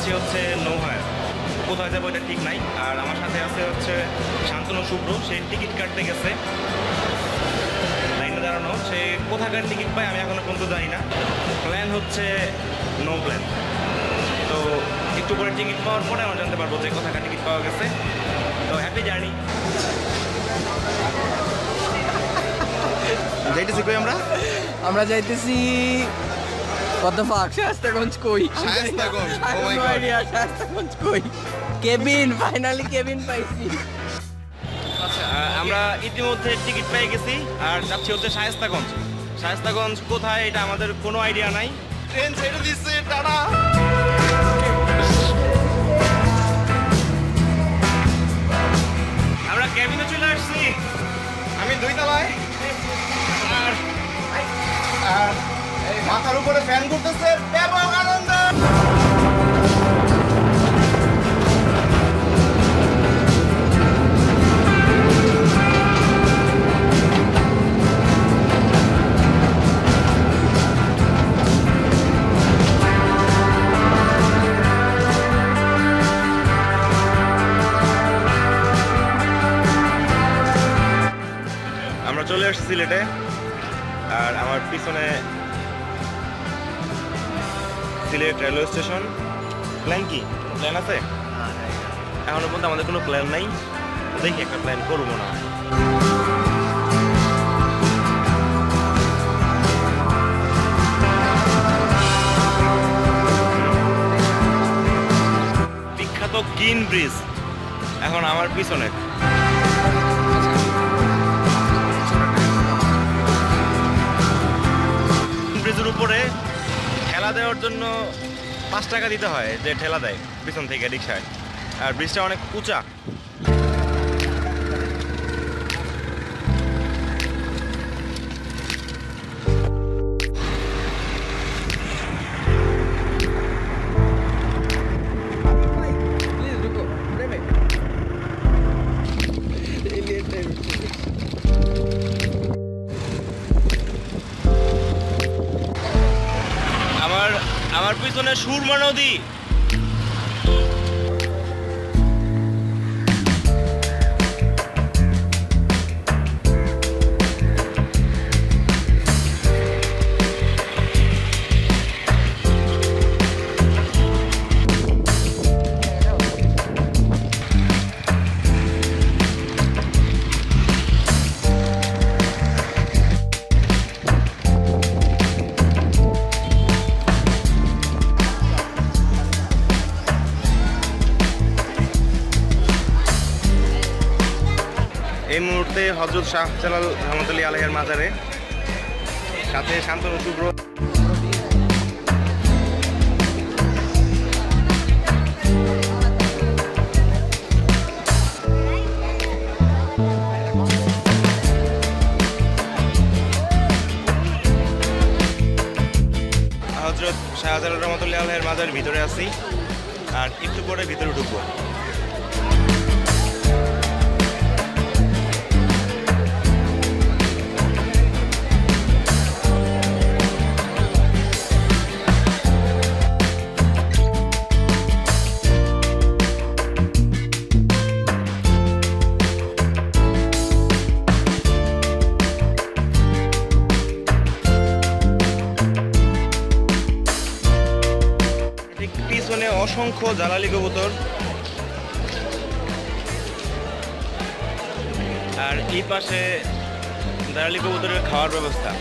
যাচ্ছি হচ্ছে নৌহায়। কোথায় যাবো এটা ঠিক নাই। আর আমার সাথে আছে হচ্ছে শান্তনু শুভ্র, সে টিকিট কাটতে গেছে লাইনে দাঁড়ানো। সে কোথাকার টিকিট পায় আমি এখনো পর্যন্ত জানি না। প্ল্যান হচ্ছে নো প্ল্যান। তো একটু পরে টিকিট পাওয়ার পরে আমরা জানতে পারবো যে কোথাকার টিকিট পাওয়া গেছে। তো হ্যাপি জার্নি। যাইতেছি কই আমরা? আমরা যাইতেছি কত ফাক শাস্তাগঞ্জ কই? Shayestaganj. Oh my God. Shaistaganj কই? কেবিন, ফাইনালি কেবিন পাইছি। আচ্ছা, আমরা ইতিমধ্যে টিকিট পেয়ে গেছি আর যাচ্ছি হচ্ছে শায়েস্তাগঞ্জ। শায়েস্তাগঞ্জ কোথায় এটা আমাদের কোনো আইডিয়া নাই। ট্রেন ছেড়ে দিচ্ছে, টাটা। আমরা ক্যাবিনে চলে আসছি। আমি 2 তলায় আর আর এই মাথার উপরে ফ্যান ঘুরতেছে, ব্যাপক আনন্দ। আমরা চলে আসছি সিলেটে। আর আমার পিছনে সিলেট রেলওয়ে স্টেশন। প্ল্যান কি? প্ল্যান আছে? এখনো পর্যন্ত আমাদের কোনো প্ল্যান নাই। দেখি একটা প্ল্যান করবো না। বিখ্যাত কিন ব্রিজ এখন আমার পিছনে। ব্রিজের উপরে ঠেলা দেওয়ার জন্য 5 টাকা দিতে হয়, যে ঠেলা দেয় পিছন থেকে রিক্সায়। আর ব্রিজটা অনেক উঁচা। আমার পিছনে সুরমা নদী। এই মুহূর্তে হযরত শাহজালাল রহমতুল্লাহি আলাইহির মাজারে, সাথে শান্তনু শুভ্র। হযরত শাহজালাল রহমতুল্লাহি আলাইহির মাজারের ভিতরে আছি আর একটু পরে ভিতরে ঢুকবো। পিছনে অসংখ্য জালালি কবুতর আর এই পাশে জালালি কবুতরের খাওয়ার ব্যবস্থা।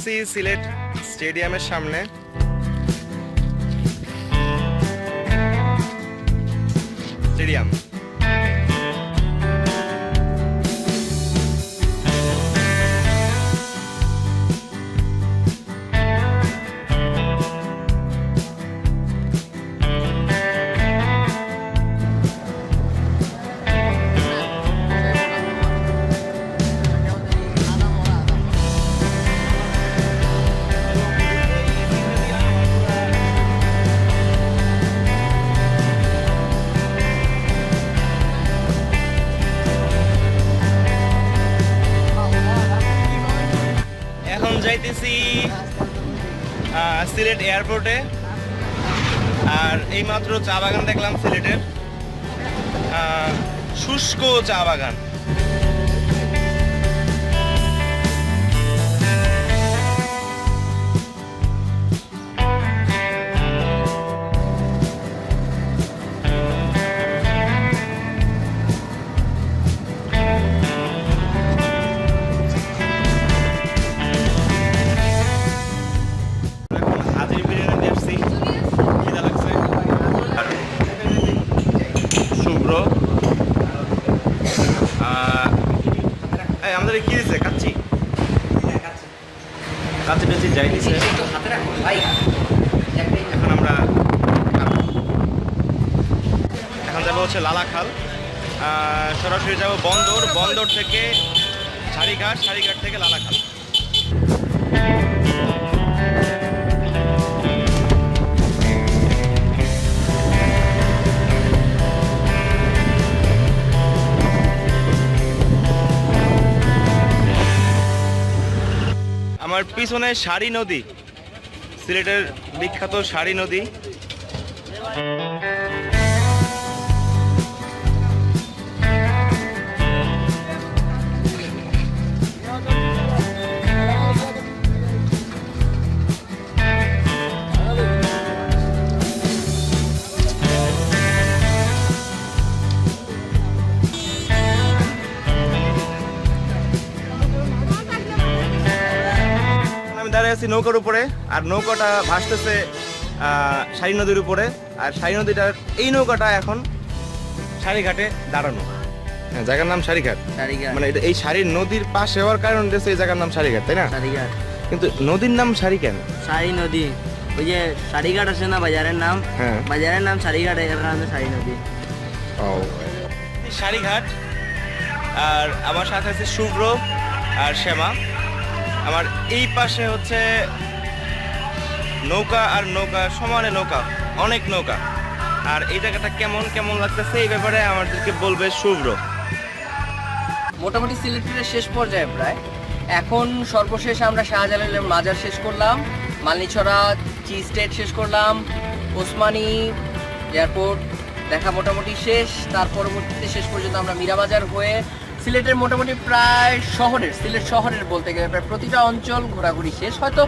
যাইতেছি সিলেট স্টেডিয়ামের সামনে। স্টেডিয়াম এখন যাইতেছি সিলেট এয়ারপোর্টে। আর এইমাত্র চা বাগান দেখলাম সিলেটের, শুষ্ক চা বাগান। হাজির বিরিয়ানি দিয়ে আসছি, খিদা লাগছে। আর শুভ্র আমাদের কি দিচ্ছে? কাচ্চি কাচ্চি টাচ্চি যাই দিচ্ছে। এখন আমরা এখন যাবো হচ্ছে লালাখাল। সরাসরি যাবো বন্দর, বন্দর থেকে সারিঘাট, সারিঘাট থেকে লালাখাল। আমার পিছনে সারি নদী, সিলেটের বিখ্যাত সারি নদী। দাঁড়িয়ে আছি নৌকার উপরে, আর নৌকাটা ভাসতেছে সারি নদীর উপরে। আর সারি নদীটার এই নৌকাটা এখন সারিঘাটে দাঁড়ানো। হ্যাঁ, জায়গার নাম সারিঘাট। মানে এটা এই সারি নদীর পাশে হওয়ার কারণ হচ্ছে এই জায়গার নাম সারিঘাট, তাই না? সারিঘাট। কিন্তু নদীর নাম সারি কেন? সারি নদী, ওই যে সারিঘাট আছে না বাজারের নাম, হ্যাঁ, বাজারের নাম সারিঘাট, এর নাম সারি নদী। ও সারিঘাট। আর আমার সাথে আছে শুভ্র আর শ্যামা। আমার এই পাশে হচ্ছে নৌকা, আর নৌকা সমানে নৌকা, অনেক নৌকা। আর এই জায়গাটা কেমন কেমন লাগতেছে এই ব্যাপারে আমাদেরকে বলবে শুভ্র। মোটামুটি সিলেটের শেষ পর্যায়ে প্রায়। এখন সর্বশেষ আমরা শাহজালালের মাজার শেষ করলাম, মালনীছড়া চি স্টেট শেষ করলাম, ওসমানী এয়ারপোর্ট দেখা মোটামুটি শেষ। তার পরবর্তীতে শেষ পর্যন্ত আমরা মীরাবাজার হয়ে সিলেটের মোটামুটি প্রায় শহরের, সিলেট শহরের বলতে গেলে প্রায় প্রতিটা অঞ্চল ঘোরাঘুরি শেষ। হয়তো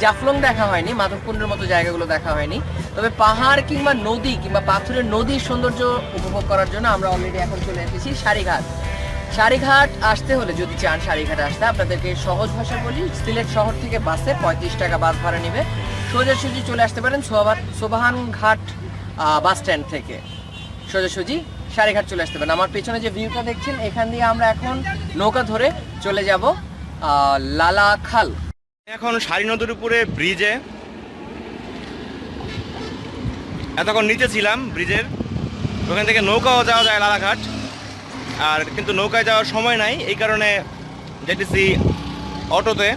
জাফলং দেখা হয়নি, মাধবকুণ্ডের মতো জায়গাগুলো দেখা হয়নি, তবে পাহাড় কিংবা নদী কিংবা পাথরের নদীর সৌন্দর্য উপভোগ করার জন্য আমরা অলরেডি এখন চলে এসেছি সারিঘাট। সারিঘাট আসতে হলে, যদি চান সারিঘাটে আসতে, আপনাদেরকে সহজ ভাষা বলি, সিলেট শহর থেকে বাসে 35 টাকা বাস ভাড়া নেবে। সোজাসুজি চলে আসতে পারেন সোবাহান ঘাট বাস স্ট্যান্ড থেকে, সোজাসুজি সারিঘাট চলে আসতে পারেন। আমার পেছনে যে ভিউটা দেখছেন, এখান দিয়ে আমরা এখন নৌকা ধরে চলে যাব লালাখাল। এখন সারি নদীর উপরে ব্রিজে, এতক্ষণ নিচে ছিলাম ব্রিজের, ওখান থেকে নৌকাও যাওয়া যায় লালাঘাট। আর কিন্তু নৌকায় যাওয়ার সময় নাই, এই কারণে যেতেছি অটোতে।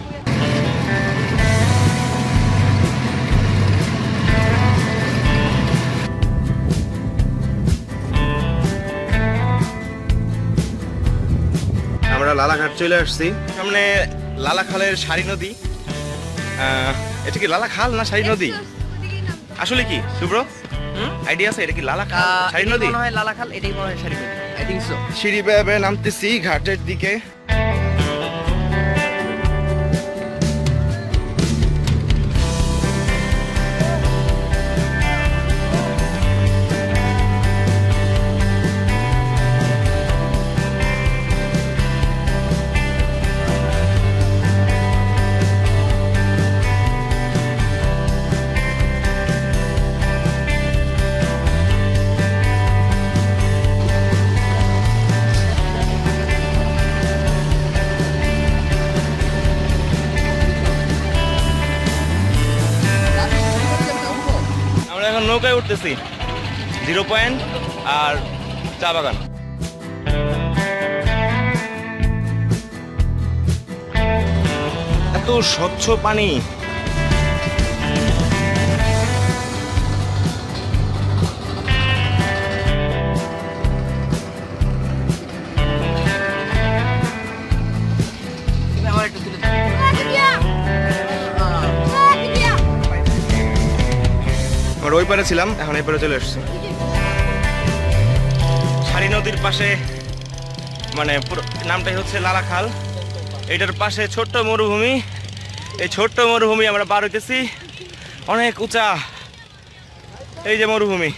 আমরা লালাঘাট চলে আসছি। সামনে লালাখালের সারি নদী। এটা কি লালাখাল না সারি নদী? আসলে কি শুভ্র আইডিয়া আছে? এটা কি লালাখাল সারি নদী? মনে হয় লালাখাল, এটাই মনে হয় সারি নদী, আই থিংক সো। সিঁড়ি বেয়ে বেয়ে নামতেছি ঘাটের দিকে। এখন নৌকায় উঠতেছি, 0 পয়েন্ট আর চা বাগান। এত স্বচ্ছ পানি, তুমি আমার একটু তুলে দাও। আমরা ওই পারে ছিলাম, এখন এই পারে চলে এসেছি। সারি নদীর পাশে, মানে পুরো নামটাই হচ্ছে লালাখাল। এটার পাশে ছোট্ট মরুভূমি। এই ছোট্ট মরুভূমি আমরা পার হইতেছি, অনেক উঁচা। এই যে মরুভূমি,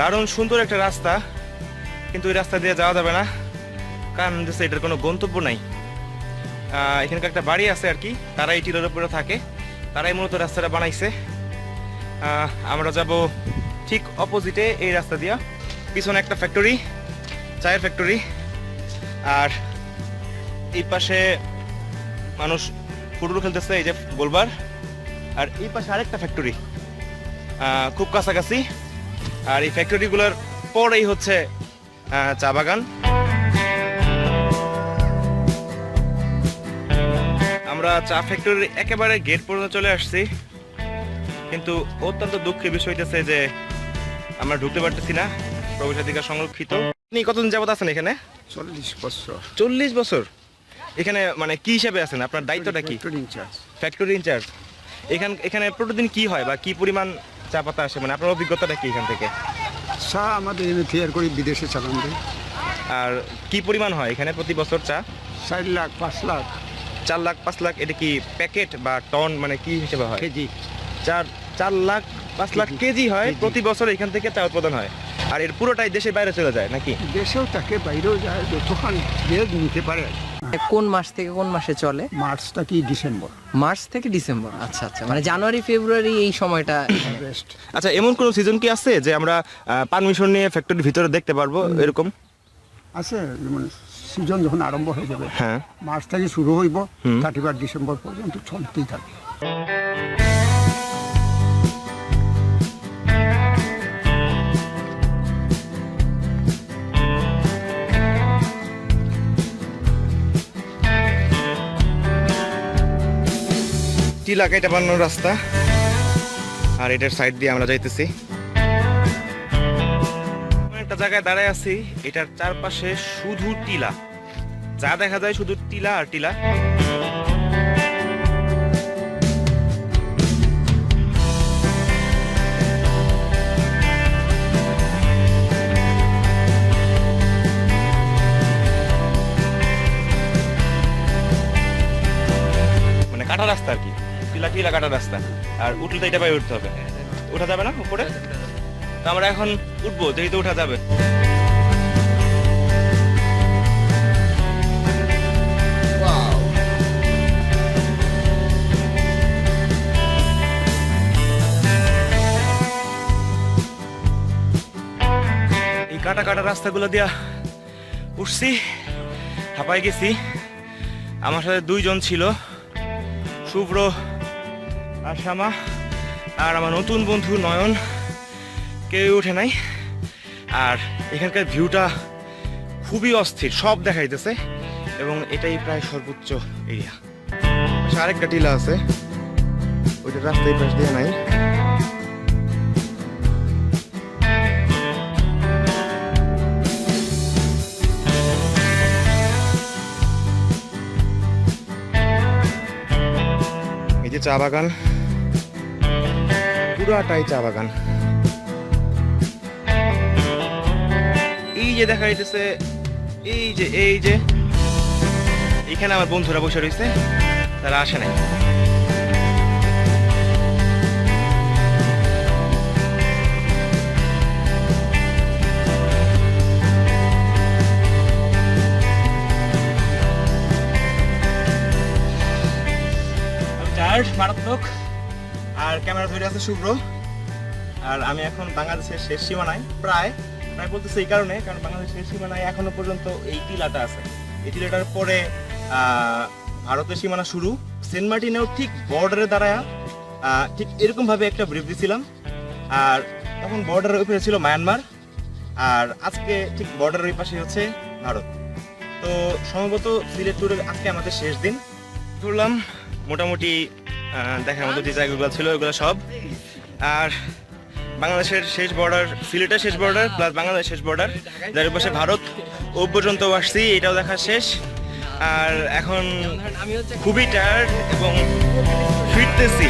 দারুণ সুন্দর একটা রাস্তা, কিন্তু এই রাস্তা দিয়ে যাওয়া যাবে না, কারণ হচ্ছে এটার কোনো গন্তব্য নাই। এখানকার একটা বাড়ি আছে আর কি, তারা এই টিলার উপরে থাকে, তারাই মূলত রাস্তাটা বানাইছে। আমরা যাব ঠিক অপোজিটে এই রাস্তা দিয়া, পিছনে একটা ফ্যাক্টরি, চায়ের ফ্যাক্টরি, আর এই পাশে মানুষ ফুটবল খেলতেছে, এই যে গোলবার, আর এই পাশে আরেকটা ফ্যাক্টরি খুব কাছাকাছি। আর এই ফ্যাক্টরিগুলোর পরেই হচ্ছে চা বাগান। আমরা চা ফ্যাক্টরির একেবারে গেট পর্যন্ত চলে আসছি, কিন্তু অত্যন্ত দুঃখের বিষয় হইতেছে যে আমরা ঢুকতে পারতেছি না, প্রবেশাধিকার সংরক্ষিত। আপনি কতদিন যাবত আছেন এখানে? 40 বছর। 40 বছর এখানে, মানে কি হিসাবে আছেন? আপনার দায়িত্বটা কি? Factory incharge. এখানে প্রতিদিন কি হয় বা কি পরিমাণ চা পাতা আসে, মানে আপনার অভিজ্ঞতাটা কি এখান থেকে? চা আমাদের এনে তৈরি করি, বিদেশে চালান দেয়। আর কি পরিমাণ হয় এখানে প্রতি বছর চা? 4 লাখ 5 লাখ 4 লাখ 5 লাখ। এটা কি প্যাকেট বা টন, মানে কি হিসেবে হয়? কেজি। 4 লাখ 5 লাখ কেজি হয় প্রতি বছর এখান থেকে চা উৎপাদন হয়। আর এর পুরোটাই দেশের বাইরে চলে যায় নাকি? দেশেও থাকে, বাইরেও যায়, যতক্ষণ যে নিতে পারে। কোন মাস থেকে কোন মাসে চলে? মার্চটা কি ডিসেম্বর। মার্চ থেকে ডিসেম্বর। আচ্ছা আচ্ছা, মানে জানুয়ারি ফেব্রুয়ারি এই সময়টা। বেস্ট। আচ্ছা, এমন কোন সিজন কি আছে যে আমরা পারমিশন নিয়ে ফ্যাক্টরির ভিতরে দেখতে পারবো এরকম? আছে, মানে সিজন যখন আরম্ভ হয়ে যাবে, হ্যাঁ, মার্চ থেকে শুরু হইব, 31 ডিসেম্বর পর্যন্ত চলতেই থাকবে। টিলা কেটে বানানোর রাস্তা, আর এটার সাইড দিয়ে আমরা যাইতেছি। একটা জায়গায় দাঁড়ায় আছি, এটার চারপাশে শুধু টিলা, যা দেখা যায় শুধু টিলা আর টিলা। মানে কাটা রাস্তা আর কি, টিলা টিলা কাটা রাস্তা। আর উঠলে তো এটা পায়ে উঠতে হবে, ওঠা যাবে না উপরে। তো আমরা এখন উঠবো, যেহেতু ওঠা যাবে। এই কাটা কাটা রাস্তাগুলো দিয়া উঠছি, হাঁপাই গেছি। আমার সাথে 2 জন ছিল, শুভ্র আর শ্যামা, আর আমার নতুন বন্ধু নয়ন। কেউ উঠে নাই। আর এখানকার ভিউটা খুবই অস্থির, সব দেখাইতেছে, এবং এটাই প্রায় সর্বোচ্চ এরিয়া। আরেকটা টিলা আছে, ওইটা রাস্তায় পাশ দিয়ে নাই। এই যে চা বাগান, পুরাটাই চা বাগান। এই যে দেখা যাইতেছে, এই যে এখানে আমার বন্ধুরা বসে রয়েছে। তারা আসে নাই। মারাত্মক। আর ক্যামেরা ধরে আছে শুভ্র। আর আমি এখন বাংলাদেশের শেষ সীমানায়, প্রায় বলতেছি এই কারণে, কারণ বাংলাদেশের শেষ সীমানায় এখনো পর্যন্ত এই টিলাটা আছে। এই টিলাটার পরে ভারতের সীমানা শুরু। সেন্ট মার্টিনেও ঠিক বর্ডারে দাঁড়ায় ঠিক এরকম ভাবে একটা ব্রিফ দিছিলাম। আর তখন বর্ডারের উপরে ছিল মায়ানমার, আর আজকে ঠিক বর্ডারের ওই পাশে হচ্ছে ভারত। তো সম্ভবত সিলেট ট্যুরের আজকে আমাদের শেষ দিন। ঘুরলাম মোটামুটি দেখার মতো যে জায়গাগুলো ছিল ওইগুলো সব। আর বাংলাদেশের শেষ বর্ডার, সিলেটের শেষ বর্ডার প্লাস বাংলাদেশের শেষ বর্ডার, যার পাশে ভারত, ও পর্যন্ত আসছি, এটাও দেখা শেষ। আর এখন খুবই টায়ার্ড এবং ফিরতেছি।